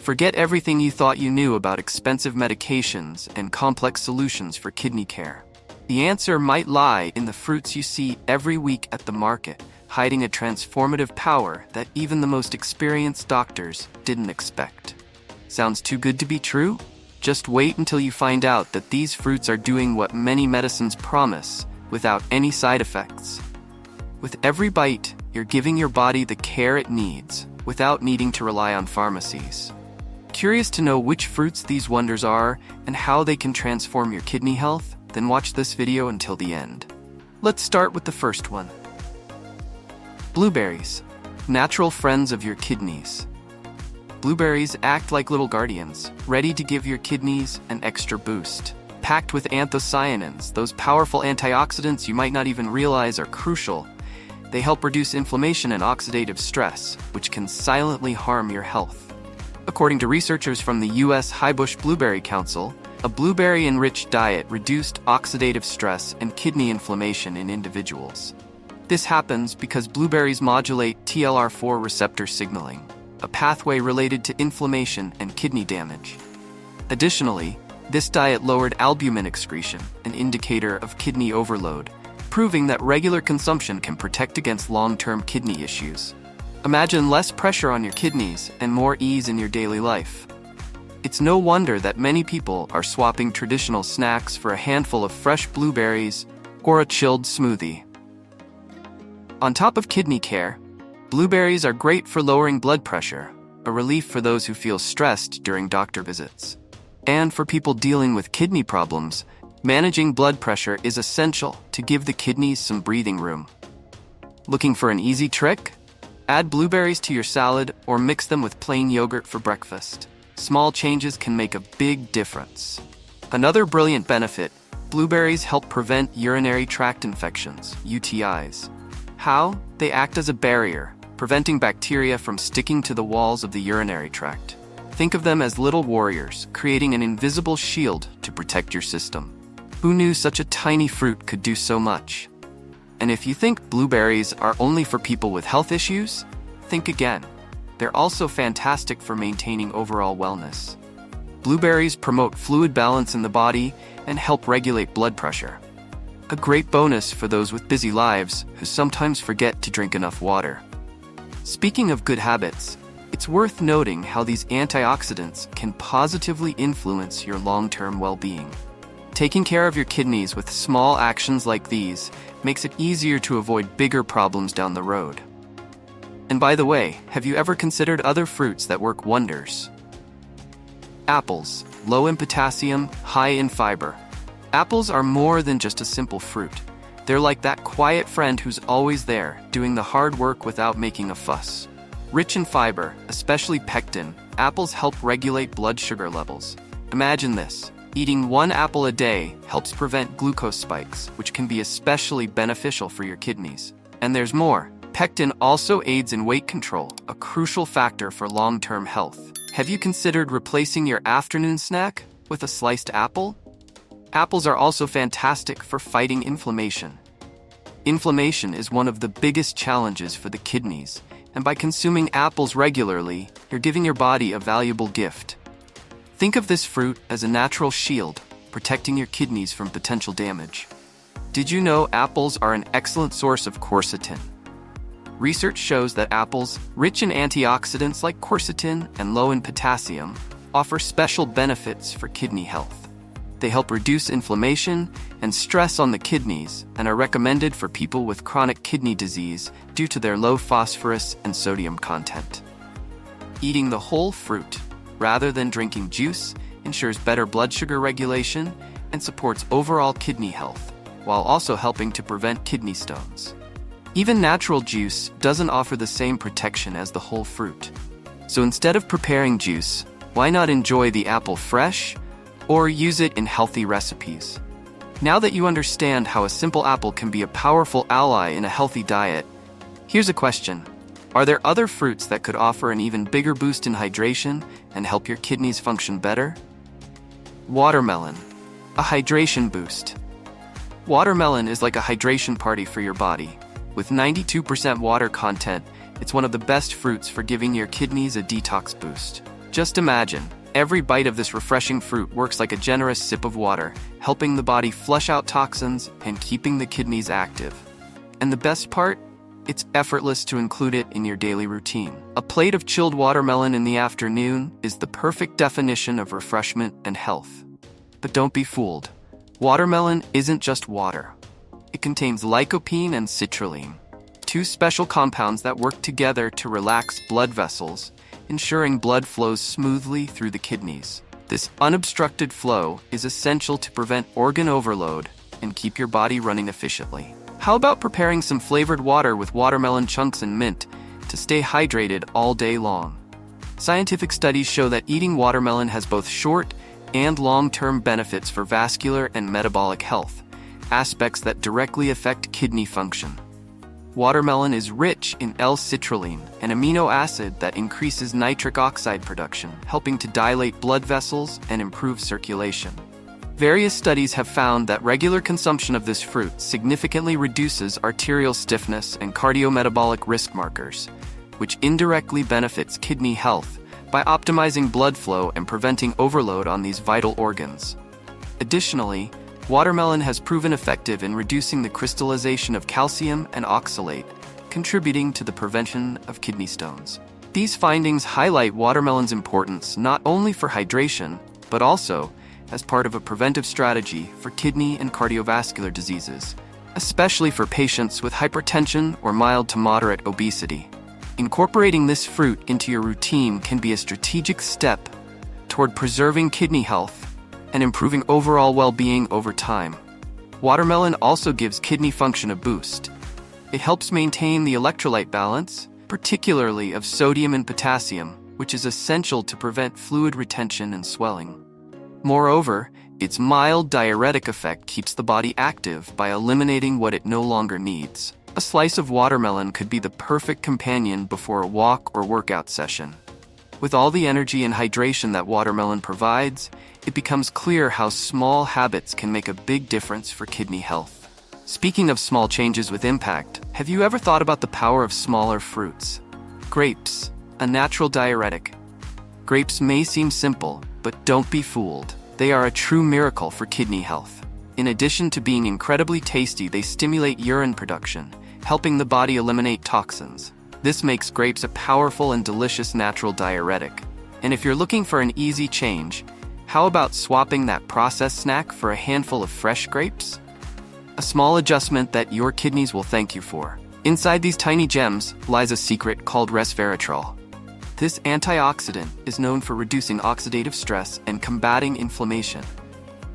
Forget everything you thought you knew about expensive medications and complex solutions for kidney care. The answer might lie in the fruits you see every week at the market, hiding a transformative power that even the most experienced doctors didn't expect. Sounds too good to be true? Just wait until you find out that these fruits are doing what many medicines promise, without any side effects. With every bite, you're giving your body the care it needs, without needing to rely on pharmacies. Curious to know which fruits these wonders are and how they can transform your kidney health? Then watch this video until the end. Let's start with the first one. Blueberries, natural friends of your kidneys. Blueberries act like little guardians, ready to give your kidneys an extra boost. Packed with anthocyanins, those powerful antioxidants you might not even realize are crucial. They help reduce inflammation and oxidative stress, which can silently harm your health. According to researchers from the U.S. Highbush Blueberry Council, a blueberry-enriched diet reduced oxidative stress and kidney inflammation in individuals. This happens because blueberries modulate TLR4 receptor signaling, a pathway related to inflammation and kidney damage. Additionally, this diet lowered albumin excretion, an indicator of kidney overload, proving that regular consumption can protect against long-term kidney issues. Imagine less pressure on your kidneys and more ease in your daily life. It's no wonder that many people are swapping traditional snacks for a handful of fresh blueberries or a chilled smoothie. On top of kidney care, blueberries are great for lowering blood pressure, a relief for those who feel stressed during doctor visits. And for people dealing with kidney problems, managing blood pressure is essential to give the kidneys some breathing room. Looking for an easy trick? Add blueberries to your salad or mix them with plain yogurt for breakfast. Small changes can make a big difference. Another brilliant benefit, blueberries help prevent urinary tract infections, UTIs. How? They act as a barrier, preventing bacteria from sticking to the walls of the urinary tract. Think of them as little warriors, creating an invisible shield to protect your system. Who knew such a tiny fruit could do so much? And if you think blueberries are only for people with health issues, think again. They're also fantastic for maintaining overall wellness. Blueberries promote fluid balance in the body and help regulate blood pressure. A great bonus for those with busy lives who sometimes forget to drink enough water. Speaking of good habits, it's worth noting how these antioxidants can positively influence your long-term well-being. Taking care of your kidneys with small actions like these makes it easier to avoid bigger problems down the road. And by the way, have you ever considered other fruits that work wonders? Apples, low in potassium, high in fiber. Apples are more than just a simple fruit. They're like that quiet friend who's always there, doing the hard work without making a fuss. Rich in fiber, especially pectin, apples help regulate blood sugar levels. Imagine this. Eating 1 apple a day helps prevent glucose spikes, which can be especially beneficial for your kidneys. And there's more. Pectin also aids in weight control, a crucial factor for long-term health. Have you considered replacing your afternoon snack with a sliced apple? Apples are also fantastic for fighting inflammation. Inflammation is one of the biggest challenges for the kidneys, and by consuming apples regularly, you're giving your body a valuable gift. Think of this fruit as a natural shield, protecting your kidneys from potential damage. Did you know apples are an excellent source of quercetin? Research shows that apples, rich in antioxidants like quercetin and low in potassium, offer special benefits for kidney health. They help reduce inflammation and stress on the kidneys and are recommended for people with chronic kidney disease due to their low phosphorus and sodium content. Eating the whole fruit, rather than drinking juice, ensures better blood sugar regulation and supports overall kidney health, while also helping to prevent kidney stones. Even natural juice doesn't offer the same protection as the whole fruit. So instead of preparing juice, why not enjoy the apple fresh or use it in healthy recipes? Now that you understand how a simple apple can be a powerful ally in a healthy diet, here's a question. Are there other fruits that could offer an even bigger boost in hydration and help your kidneys function better? Watermelon, a hydration boost. Watermelon is like a hydration party for your body. With 92% water content, it's one of the best fruits for giving your kidneys a detox boost. Just imagine, every bite of this refreshing fruit works like a generous sip of water, helping the body flush out toxins and keeping the kidneys active. And the best part? It's effortless to include it in your daily routine. A plate of chilled watermelon in the afternoon is the perfect definition of refreshment and health. But don't be fooled. Watermelon isn't just water. It contains lycopene and citrulline, two special compounds that work together to relax blood vessels, ensuring blood flows smoothly through the kidneys. This unobstructed flow is essential to prevent organ overload and keep your body running efficiently. How about preparing some flavored water with watermelon chunks and mint to stay hydrated all day long? Scientific studies show that eating watermelon has both short and long-term benefits for vascular and metabolic health, aspects that directly affect kidney function. Watermelon is rich in L-citrulline, an amino acid that increases nitric oxide production, helping to dilate blood vessels and improve circulation. Various studies have found that regular consumption of this fruit significantly reduces arterial stiffness and cardiometabolic risk markers, which indirectly benefits kidney health by optimizing blood flow and preventing overload on these vital organs. Additionally, watermelon has proven effective in reducing the crystallization of calcium and oxalate, contributing to the prevention of kidney stones. These findings highlight watermelon's importance not only for hydration, but also as part of a preventive strategy for kidney and cardiovascular diseases, especially for patients with hypertension or mild to moderate obesity. Incorporating this fruit into your routine can be a strategic step toward preserving kidney health and improving overall well-being over time. Watermelon also gives kidney function a boost. It helps maintain the electrolyte balance, particularly of sodium and potassium, which is essential to prevent fluid retention and swelling. Moreover, its mild diuretic effect keeps the body active by eliminating what it no longer needs. A slice of watermelon could be the perfect companion before a walk or workout session. With all the energy and hydration that watermelon provides, it becomes clear how small habits can make a big difference for kidney health. Speaking of small changes with impact, have you ever thought about the power of smaller fruits? Grapes, a natural diuretic. Grapes may seem simple, but don't be fooled. They are a true miracle for kidney health. In addition to being incredibly tasty, they stimulate urine production, helping the body eliminate toxins. This makes grapes a powerful and delicious natural diuretic. And if you're looking for an easy change, how about swapping that processed snack for a handful of fresh grapes? A small adjustment that your kidneys will thank you for. Inside these tiny gems lies a secret called resveratrol. This antioxidant is known for reducing oxidative stress and combating inflammation,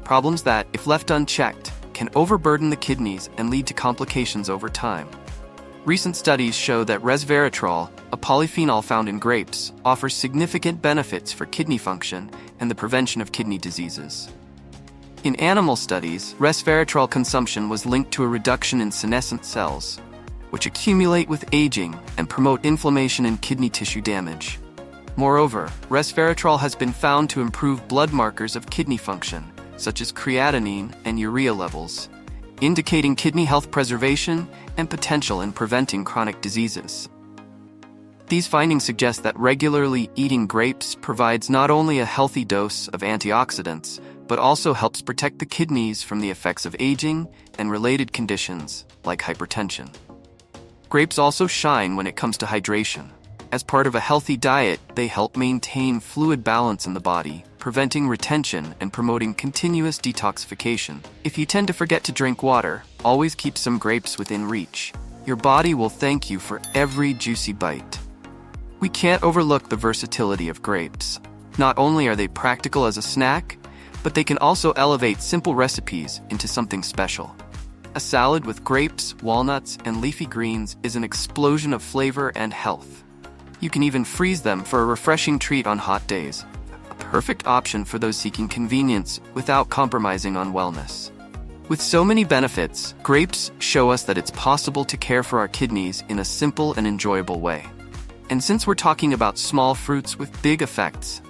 problems that, if left unchecked, can overburden the kidneys and lead to complications over time. Recent studies show that resveratrol, a polyphenol found in grapes, offers significant benefits for kidney function and the prevention of kidney diseases. In animal studies, resveratrol consumption was linked to a reduction in senescent cells, which accumulate with aging and promote inflammation and kidney tissue damage. Moreover, resveratrol has been found to improve blood markers of kidney function, such as creatinine and urea levels, indicating kidney health preservation and potential in preventing chronic diseases. These findings suggest that regularly eating grapes provides not only a healthy dose of antioxidants, but also helps protect the kidneys from the effects of aging and related conditions like hypertension. Grapes also shine when it comes to hydration. As part of a healthy diet, they help maintain fluid balance in the body, preventing retention and promoting continuous detoxification. If you tend to forget to drink water, always keep some grapes within reach. Your body will thank you for every juicy bite. We can't overlook the versatility of grapes. Not only are they practical as a snack, but they can also elevate simple recipes into something special. A salad with grapes, walnuts, and leafy greens is an explosion of flavor and health. You can even freeze them for a refreshing treat on hot days. A perfect option for those seeking convenience without compromising on wellness. With so many benefits, grapes show us that it's possible to care for our kidneys in a simple and enjoyable way. And since we're talking about small fruits with big effects,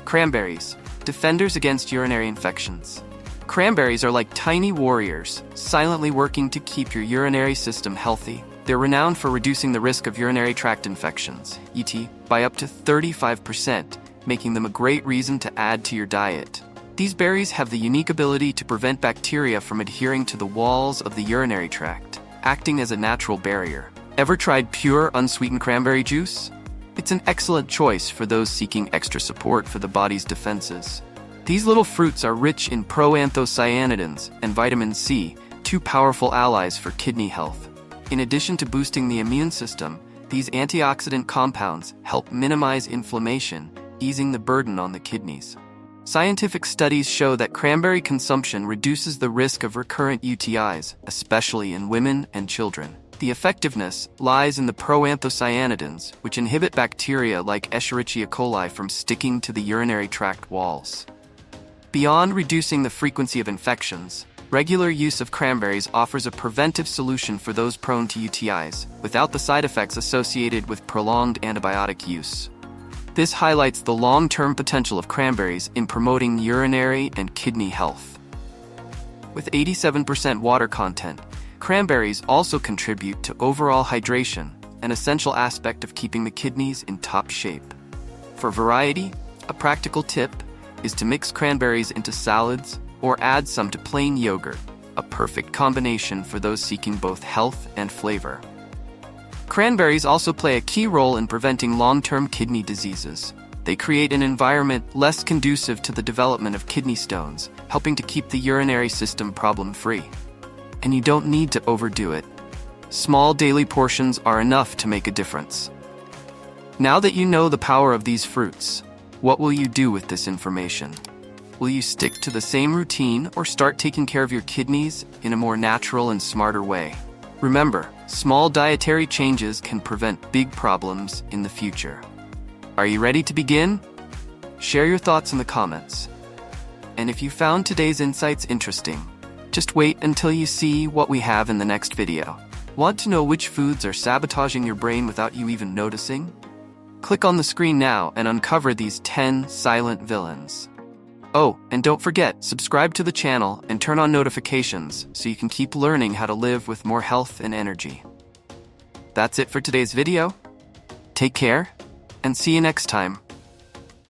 cranberries, defenders against urinary infections. Cranberries are like tiny warriors, silently working to keep your urinary system healthy. They're renowned for reducing the risk of urinary tract infections, ET, by up to 35%, making them a great reason to add to your diet. These berries have the unique ability to prevent bacteria from adhering to the walls of the urinary tract, acting as a natural barrier. Ever tried pure, unsweetened cranberry juice? It's an excellent choice for those seeking extra support for the body's defenses. These little fruits are rich in proanthocyanidins and vitamin C, two powerful allies for kidney health. In addition to boosting the immune system, these antioxidant compounds help minimize inflammation, easing the burden on the kidneys. Scientific studies show that cranberry consumption reduces the risk of recurrent UTIs, especially in women and children. The effectiveness lies in the proanthocyanidins, which inhibit bacteria like Escherichia coli from sticking to the urinary tract walls. Beyond reducing the frequency of infections, regular use of cranberries offers a preventive solution for those prone to UTIs, without the side effects associated with prolonged antibiotic use. This highlights the long-term potential of cranberries in promoting urinary and kidney health. With 87% water content, cranberries also contribute to overall hydration, an essential aspect of keeping the kidneys in top shape. For variety, a practical tip is to mix cranberries into salads or add some to plain yogurt, a perfect combination for those seeking both health and flavor. Cranberries also play a key role in preventing long-term kidney diseases. They create an environment less conducive to the development of kidney stones, helping to keep the urinary system problem-free. And you don't need to overdo it. Small daily portions are enough to make a difference. Now that you know the power of these fruits, what will you do with this information? Will you stick to the same routine or start taking care of your kidneys in a more natural and smarter way? Remember, small dietary changes can prevent big problems in the future. Are you ready to begin? Share your thoughts in the comments. And if you found today's insights interesting, just wait until you see what we have in the next video. Want to know which foods are sabotaging your brain without you even noticing? Click on the screen now and uncover these 10 silent villains. Oh, and don't forget, subscribe to the channel and turn on notifications so you can keep learning how to live with more health and energy. That's it for today's video. Take care, and see you next time.